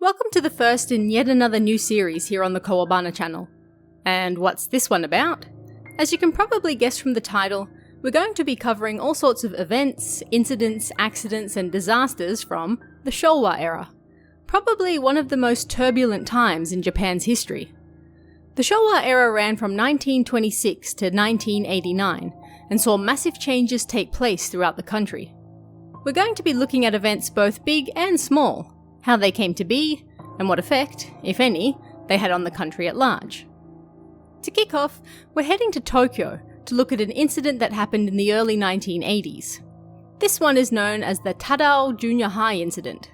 Welcome to the first in yet another new series here on the Kawabana channel. And what's this one about? As you can probably guess from the title, we're going to be covering all sorts of events, incidents, accidents and disasters from the Showa era. Probably one of the most turbulent times in Japan's history. The Showa era ran from 1926 to 1989 and saw massive changes take place throughout the country. We're going to be looking at events both big and small, how they came to be, and what effect, if any, they had on the country at large. To kick off, we're heading to Tokyo to look at an incident that happened in the early 1980s. This one is known as the Tadao Junior High incident.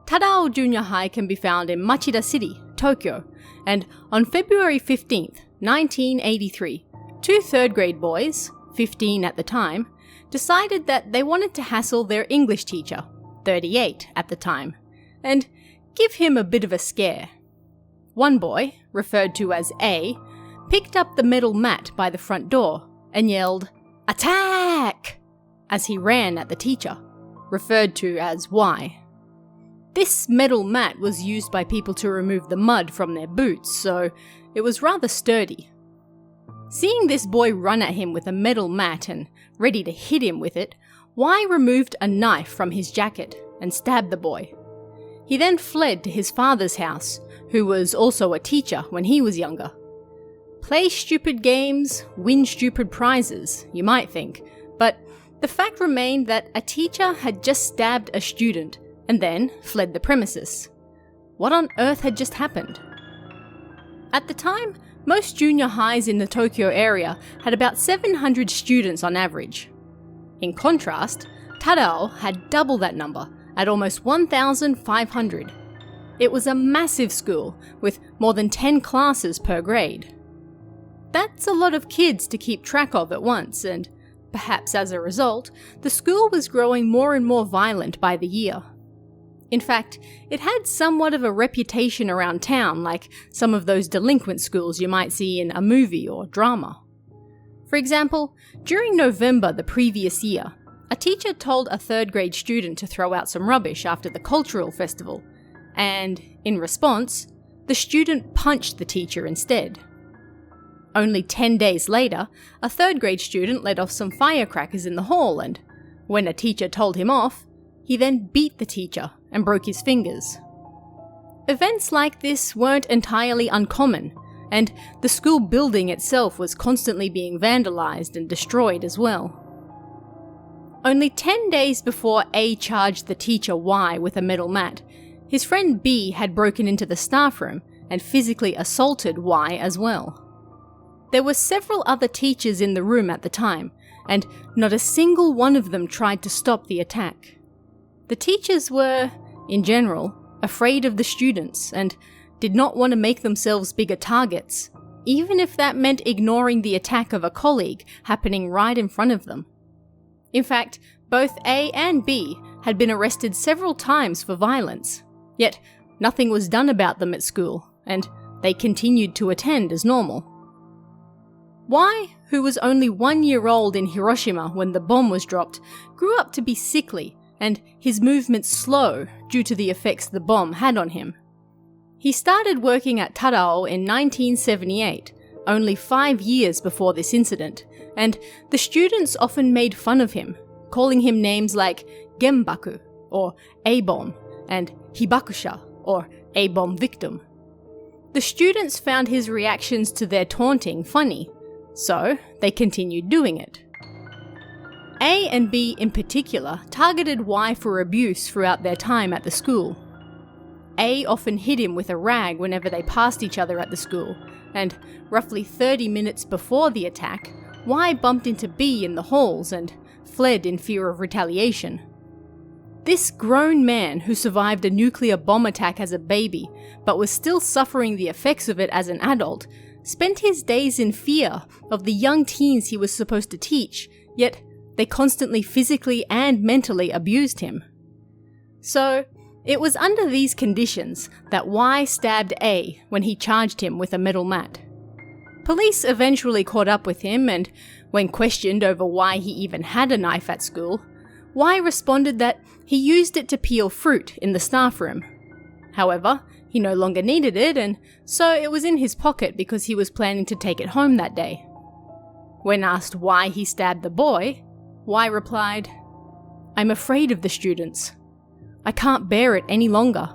Tadao Junior High can be found in Machida City, Tokyo, and on February 15th, 1983, two third-grade boys, 15 at the time, decided that they wanted to hassle their English teacher, 38 at the time, and give him a bit of a scare. One boy, referred to as A, picked up the metal mat by the front door and yelled, "Attack!" as he ran at the teacher, referred to as Y. This metal mat was used by people to remove the mud from their boots, so it was rather sturdy. Seeing this boy run at him with a metal mat and ready to hit him with it, Y removed a knife from his jacket and stabbed the boy. He then fled to his father's house, who was also a teacher when he was younger. Play stupid games, win stupid prizes, you might think, but the fact remained that a teacher had just stabbed a student and then fled the premises. What on earth had just happened? At the time, most junior highs in the Tokyo area had about 700 students on average. In contrast, Tadao had double that number, at almost 1,500. It was a massive school, with more than 10 classes per grade. That's a lot of kids to keep track of at once, and perhaps as a result, the school was growing more and more violent by the year. In fact, it had somewhat of a reputation around town, like some of those delinquent schools you might see in a movie or drama. For example, during November the previous year, a teacher told a third-grade student to throw out some rubbish after the cultural festival, and, in response, the student punched the teacher instead. Only 10 days later, a third-grade student let off some firecrackers in the hall and, when a teacher told him off, he then beat the teacher and broke his fingers. Events like this weren't entirely uncommon, and the school building itself was constantly being vandalized and destroyed as well. Only 10 days before A charged the teacher Y with a metal mat, his friend B had broken into the staff room and physically assaulted Y as well. There were several other teachers in the room at the time, and not a single one of them tried to stop the attack. The teachers were, in general, afraid of the students and did not want to make themselves bigger targets, even if that meant ignoring the attack of a colleague happening right in front of them. In fact, both A and B had been arrested several times for violence, yet nothing was done about them at school, and they continued to attend as normal. Y, who was only 1 year old in Hiroshima when the bomb was dropped, grew up to be sickly and his movements slow due to the effects the bomb had on him. He started working at Tadao in 1978, only 5 years before this incident, and the students often made fun of him, calling him names like Genbaku, or A-bomb, and Hibakusha, or A-bomb victim. The students found his reactions to their taunting funny, so they continued doing it. A and B in particular targeted Y for abuse throughout their time at the school. A often hit him with a rag whenever they passed each other at the school, and roughly 30 minutes before the attack, Y bumped into B in the halls and fled in fear of retaliation. This grown man who survived a nuclear bomb attack as a baby, but was still suffering the effects of it as an adult, spent his days in fear of the young teens he was supposed to teach, yet they constantly physically and mentally abused him. So, it was under these conditions that Y stabbed A when he charged him with a metal mat. Police eventually caught up with him, and when questioned over why he even had a knife at school, Y responded that he used it to peel fruit in the staff room. However, he no longer needed it, and so it was in his pocket because he was planning to take it home that day. When asked why he stabbed the boy, Y replied, "I'm afraid of the students. I can't bear it any longer.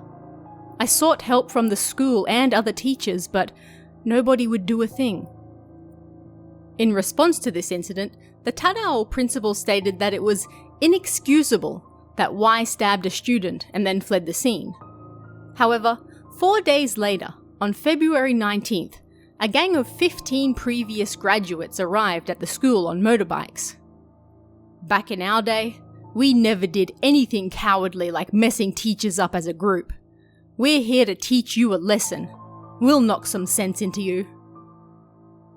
I sought help from the school and other teachers, but nobody would do a thing." In response to this incident, the Tadao principal stated that it was inexcusable that Y stabbed a student and then fled the scene. However, 4 days later, on February 19th, a gang of 15 previous graduates arrived at the school on motorbikes. Back in our day, we never did anything cowardly like messing teachers up as a group. We're here to teach you a lesson. We'll knock some sense into you.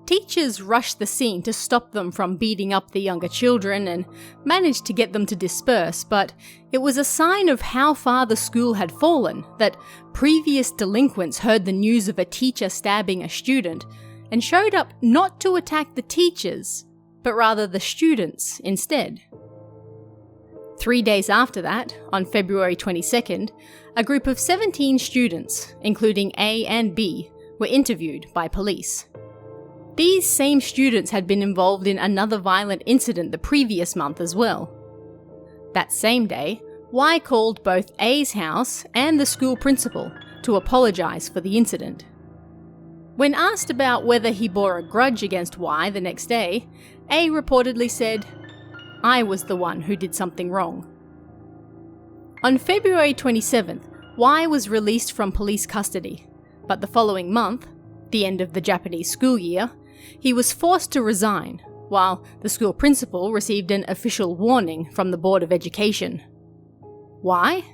Teachers rushed the scene to stop them from beating up the younger children and managed to get them to disperse, but it was a sign of how far the school had fallen that previous delinquents heard the news of a teacher stabbing a student and showed up not to attack the teachers, but rather the students instead. 3 days after that, on February 22nd, a group of 17 students, including A and B, were interviewed by police. These same students had been involved in another violent incident the previous month as well. That same day, Y called both A's house and the school principal to apologise for the incident. When asked about whether he bore a grudge against Y the next day, A reportedly said, "I was the one who did something wrong." On February 27th, Y was released from police custody, but the following month, the end of the Japanese school year, he was forced to resign, while the school principal received an official warning from the Board of Education. Why?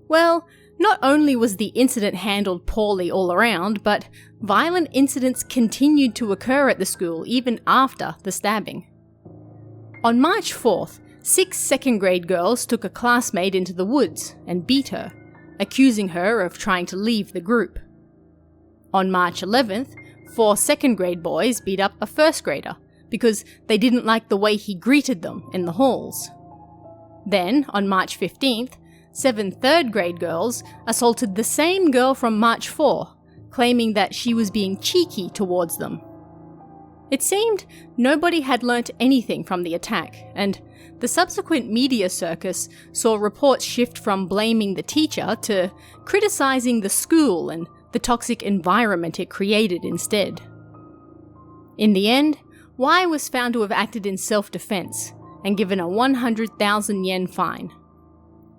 Well, not only was the incident handled poorly all around, but violent incidents continued to occur at the school even after the stabbing. On March 4th, 6 second-grade girls took a classmate into the woods and beat her, accusing her of trying to leave the group. On March 11th, 4 second-grade boys beat up a first-grader because they didn't like the way he greeted them in the halls. Then, on March 15th, 7 third-grade girls assaulted the same girl from March 4, claiming that she was being cheeky towards them. It seemed nobody had learnt anything from the attack, and the subsequent media circus saw reports shift from blaming the teacher to criticising the school and the toxic environment it created instead. In the end, Y was found to have acted in self-defense and given a 100,000 yen fine.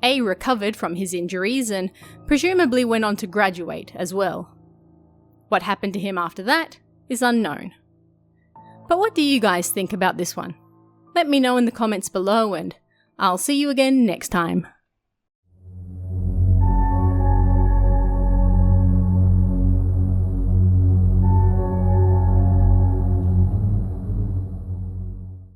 A recovered from his injuries and presumably went on to graduate as well. What happened to him after that is unknown. But what do you guys think about this one? Let me know in the comments below, and I'll see you again next time.